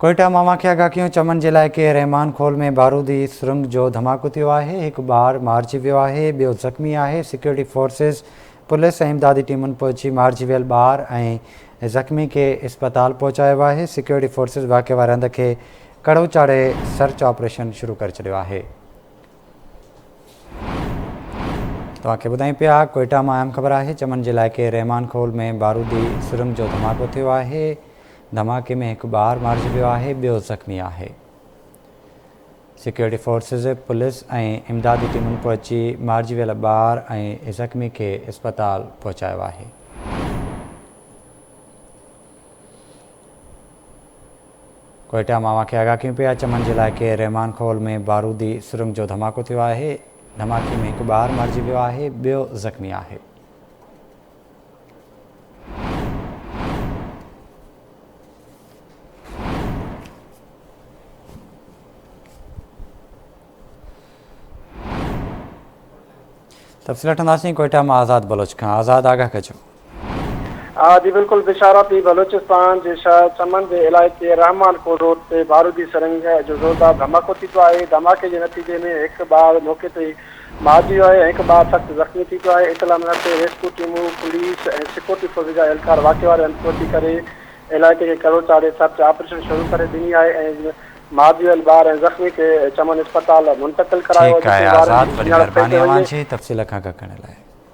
कोयटा मामा खे आगाहियूं चमन जे इलाइक़े रहमान खोल में बारूदी सुरंग जो धमाको थियो आहे। हिकु ॿारु मारिजी वियो आहे, ॿियो ज़ख़्मी आहे। सिक्योरिटी फोर्सिस, पुलिस ऐं इमदादी टीमुनि पहुची मारिजी वियल ॿारु ऐं ज़ख़्मी खे इस्पताल पहुचायो आहे। सिक्योरिटी फोर्सिस वाक़े वारे हंध खे कड़ो चाढ़े सर्च ऑपरेशन शुरू करे छॾियो आहे। तव्हांखे ॿुधायूं पिया, कोयटा मां अहम ख़बर आहे। चमन जे इलाइक़े रहमान खोल में बारूदी सुरंग जो धमाको थियो आहे। धमाके में हिकु ॿारु मारिजी वियो आहे, ॿियो ज़ख़्मी आहे। सिक्योरिटी फोर्सिस, पुलिस ऐं इमदादी टीमुनि पहुची मारिजी वियल ॿारु ऐं ज़ख़्मी खे इस्पताल पहुचायो आहे। कोयटा मां खे आगाहियूं पिया, चमन जे इलाइक़े रहमान खोल में बारूदी सुरंग जो धमाको थियो आहे। धमाके में हिकु ॿारु मारिजी वियो आहे, ॿियो ज़ख़्मी आहे। तफ़सील वठंदासीं कोयटा मां आज़ाद बलोच खां। आज़ाद, आगाह कजो। जी बिल्कुल, बिशारत बलोचिस्तान जे शहर चमन के इलाइक़े रहमान खोल रोड ते बारूदी सुरंग जो ज़ोरदार धमाको थी आहे। धमाके के नतीजे में एक ॿारु मौके ते मारिजी वियो आहे, एक ॿारु सख्त ज़ख़्मी थी आहे। इतला मिलण ते रेस्क्यू टीमूं, पुलिस ऐं सिक्योरिटी फोर्स जा एहलकार वाक़े वारे हंधि पहुची करे इलाइक़े के कड़ो चाढ़े सर्च ऑपरेशन शुरू करे ॾिनी आहे ऐं मारिजी वियल ॿारु ऐं ज़ख़्मी खे चमन अस्पताल मुंतक़िल करायो। आज़ाद, वॾी महिरबानी तफ़सील खां करण लाइ।